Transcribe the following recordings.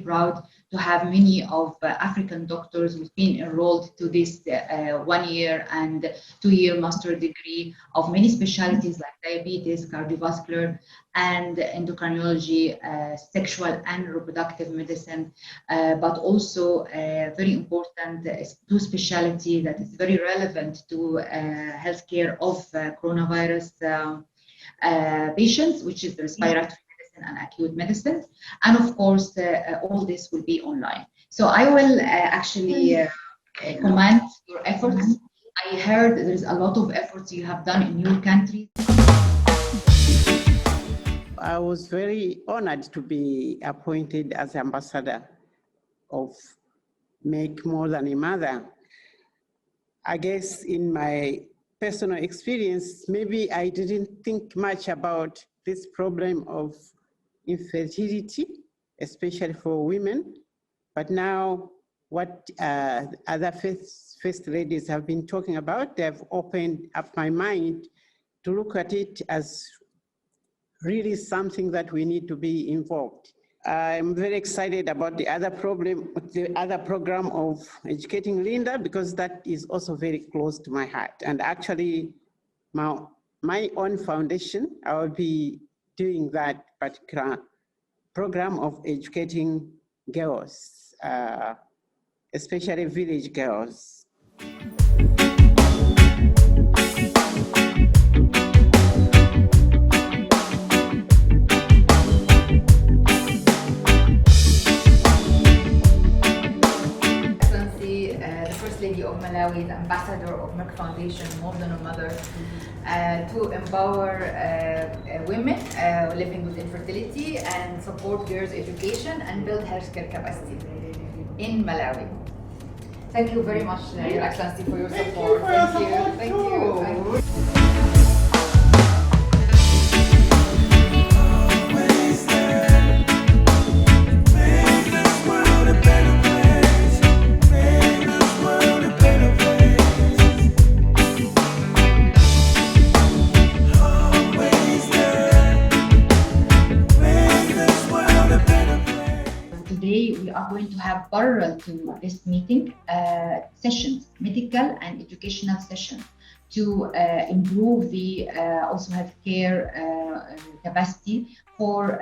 proud to have many of African doctors who've been enrolled to this 1 year and 2-year master degree of many specialties like diabetes, cardiovascular, and endocrinology, sexual and reproductive medicine, but also very important two specialty that is very relevant to healthcare of coronavirus patients, which is the respiratory medicine and acute medicine. And of course, all this will be online. So I will actually commend your efforts. I heard there's a lot of efforts you have done in your country. I was very honored to be appointed as ambassador of Make More Than a Mother. I guess in my personal experience, maybe I didn't think much about this problem of infertility, especially for women. But now what other first ladies have been talking about, they've opened up my mind to look at it as really something that we need to be involved. I'm very excited about the other program of Educating Linda, because that is also very close to my heart. And actually, my own foundation, I will be doing that particular program of educating girls, especially village girls. Lady of Malawi, the ambassador of Merck Foundation, More Than a Mother, to empower women living with infertility and support girls' education and build healthcare capacity in Malawi. Thank you very much, Your Excellency, for your support. Thank you. We are going to have parallel to this meeting sessions, medical and educational sessions, to improve the also healthcare capacity for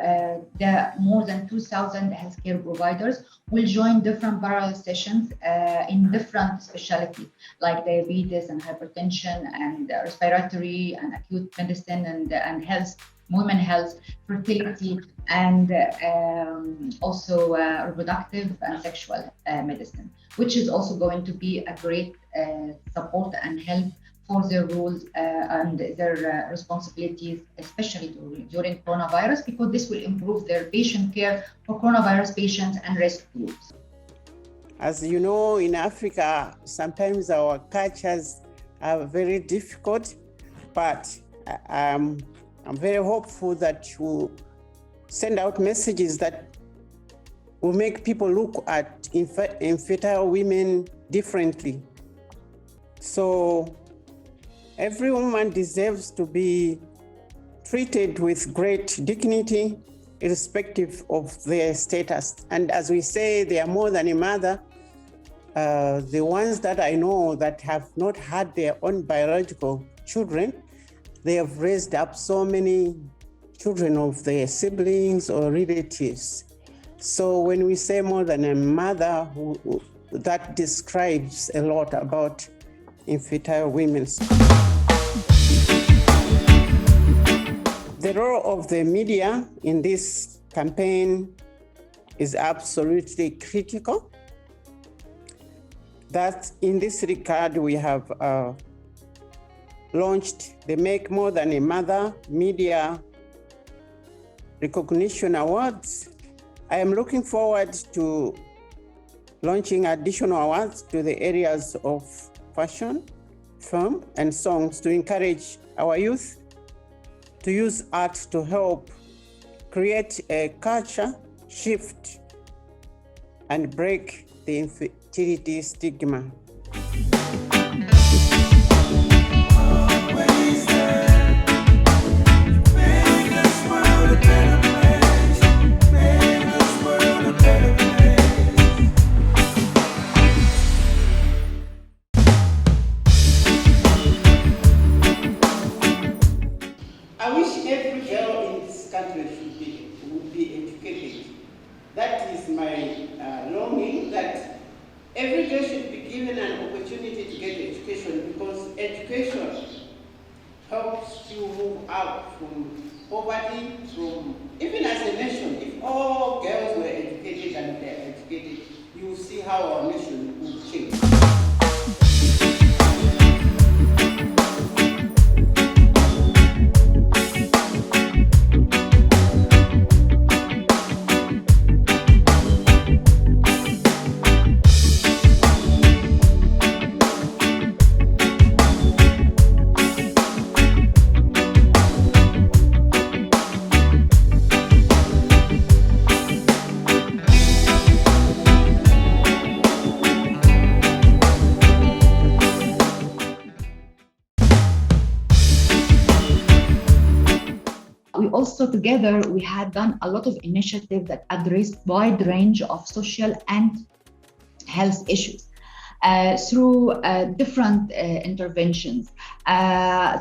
the more than 2,000 healthcare providers. Will join different parallel sessions in different specialties like diabetes and hypertension and respiratory and acute medicine and health, women health, fertility, and also reproductive and sexual medicine, which is also going to be a great support and help for their roles and their responsibilities, especially during coronavirus, because this will improve their patient care for coronavirus patients and risk groups. As you know, in Africa, sometimes our cultures are very difficult, but I'm very hopeful that you send out messages that will make people look at infertile women differently. So every woman deserves to be treated with great dignity, irrespective of their status. And as we say, they are more than a mother. The ones that I know that have not had their own biological children, they have raised up so many children of their siblings or relatives. So when we say more than a mother, that describes a lot about infertile women. The role of the media in this campaign is absolutely critical. That in this regard, we have launched the Make More Than a Mother Media Recognition Awards. I am looking forward to launching additional awards to the areas of fashion, film, and songs to encourage our youth to use art to help create a culture shift and break the infertility stigma. Make this world a better place. given an opportunity to get education, because education helps you move out from poverty, even as a nation. If all girls were educated and they're educated, you will see how our nation will change. Also together, we had done a lot of initiatives that addressed wide range of social and health issues through different interventions.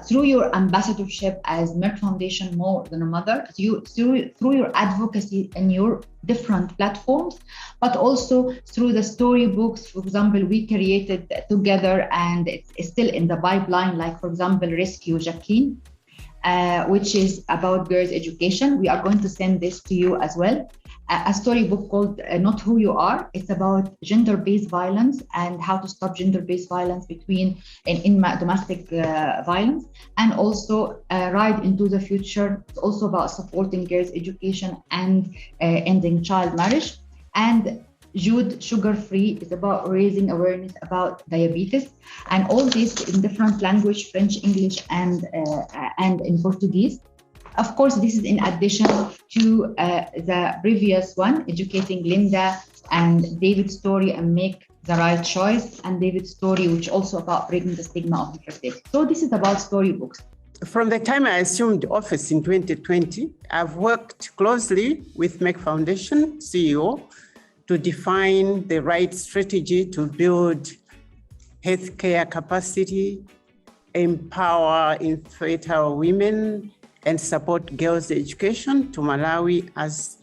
Through your ambassadorship as Merck Foundation More Than a Mother, through your advocacy in your different platforms, but also through the storybooks. For example, we created together, and it's still in the pipeline, like for example, Rescue Jacqueline, which is about girls' education. We are going to send this to you as well. A storybook called Not Who You Are. It's about gender-based violence and how to stop gender-based violence in domestic violence. And also Ride into the Future. It's also about supporting girls' education and ending child marriage. And Jude Sugar Free is about raising awareness about diabetes, and all this in different language, French, English, and in Portuguese. Of course, this is in addition to the previous one, Educating Linda and David's story and Make the Right Choice, and David's story, which also about breaking the stigma of infertility. So this is about storybooks. From the time I assumed office in 2020, I've worked closely with Merck Foundation CEO to define the right strategy to build healthcare capacity, empower infertile women, and support girls' education to Malawi as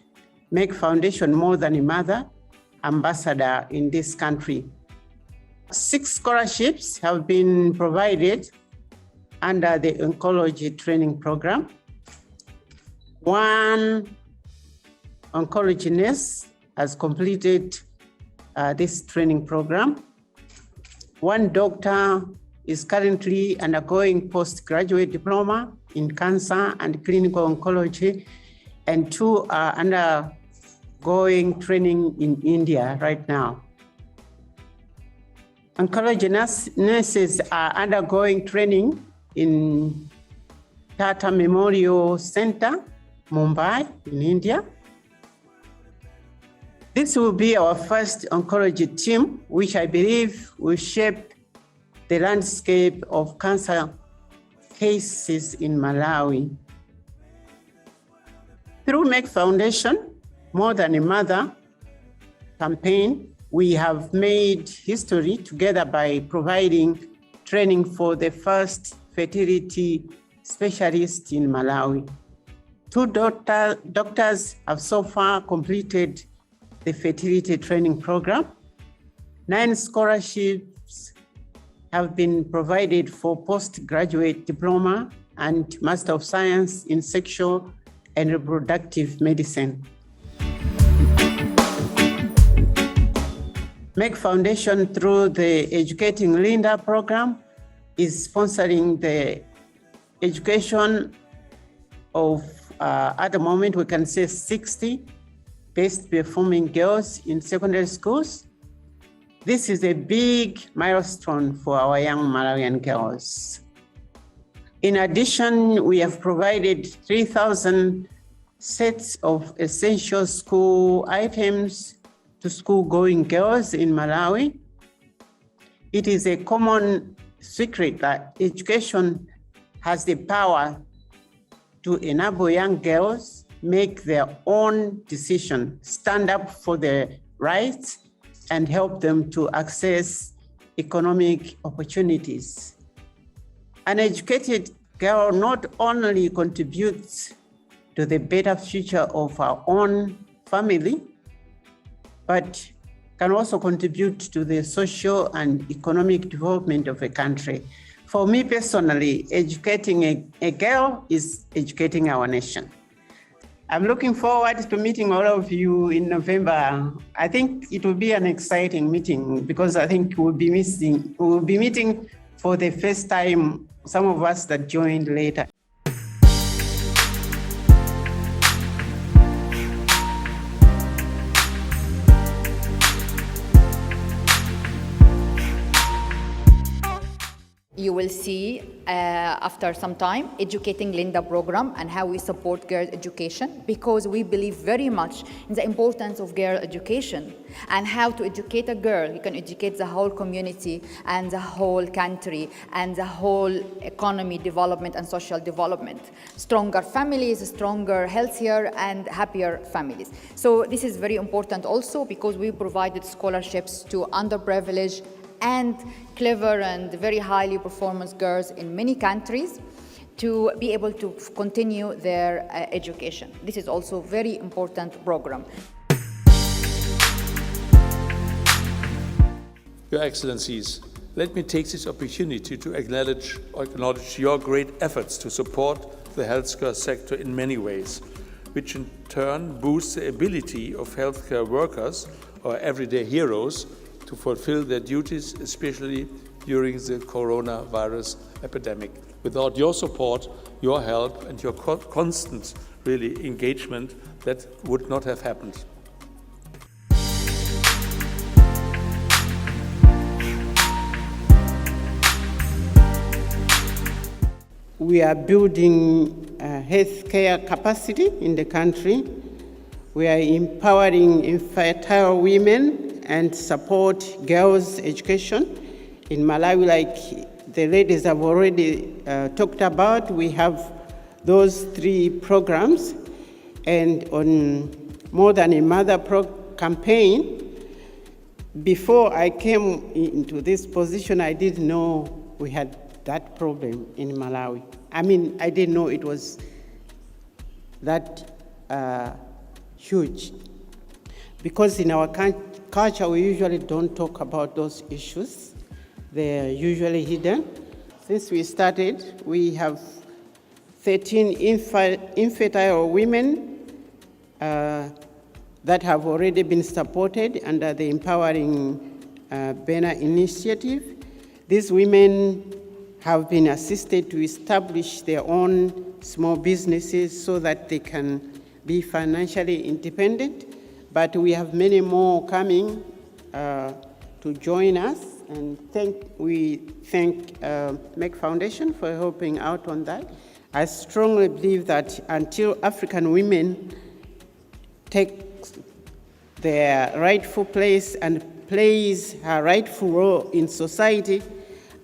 Merck Foundation More Than a Mother ambassador in this country. 6 scholarships have been provided under the Oncology training program. 1 oncology nurse has completed this training program. 1 doctor is currently undergoing postgraduate diploma in cancer and clinical oncology, and 2 are undergoing training in India right now. Oncology nurses are undergoing training in Tata Memorial Center, Mumbai, in India. This will be our first oncology team, which I believe will shape the landscape of cancer cases in Malawi. Through Merck Foundation More Than a Mother campaign, we have made history together by providing training for the first fertility specialist in Malawi. 2 doctors have so far completed the fertility training program. 9 scholarships have been provided for postgraduate diploma and Master of Science in Sexual and Reproductive Medicine. Merck Foundation, through the Educating Linda program, is sponsoring the education of, at the moment, we can say 60 best performing girls in secondary schools. This is a big milestone for our young Malawian girls. In addition, we have provided 3,000 sets of essential school items to school-going girls in Malawi. It is a common secret that education has the power to enable young girls make their own decision, stand up for their rights, and help them to access economic opportunities. An educated girl not only contributes to the better future of our own family, but can also contribute to the social and economic development of a country. For me personally, educating a girl is educating our nation. I'm looking forward to meeting all of you in November. I think it will be an exciting meeting because I think we'll be meeting for the first time, some of us that joined later. You will see after some time Educating Linda program and how we support girls' education, because we believe very much in the importance of girl education and how to educate a girl. You can educate the whole community and the whole country and the whole economy development and social development. Stronger families, stronger, healthier and happier families. So this is very important also because we provided scholarships to underprivileged and clever and very highly performance girls in many countries to be able to continue their education. This is also a very important program. Your Excellencies, let me take this opportunity to acknowledge your great efforts to support the healthcare sector in many ways, which in turn boosts the ability of healthcare workers, or everyday heroes, to fulfill their duties, especially during the coronavirus epidemic. Without your support, your help, and your constant engagement, that would not have happened. We are building healthcare capacity in the country. We are empowering infertile women and support girls' education. In Malawi, like the ladies have already talked about, we have those 3 programs. And on More Than a Mother campaign, before I came into this position, I didn't know we had that problem in Malawi. I mean, I didn't know it was that huge. Because in our culture, we usually don't talk about those issues. They're usually hidden. Since we started, we have 13 infertile women that have already been supported under the Empowering BENA initiative. These women have been assisted to establish their own small businesses so that they can be financially independent. But we have many more coming to join us, and we thank Merck Foundation for helping out on that. I strongly believe that until African women take their rightful place and plays her rightful role in society,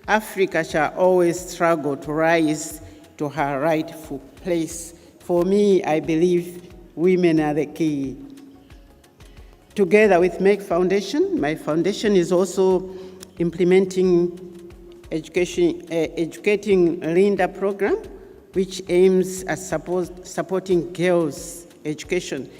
Africa shall always struggle to rise to her rightful place. For me, I believe women are the key. Together with Merck Foundation, my foundation is also implementing Educating Linda program, which aims at supporting girls' education.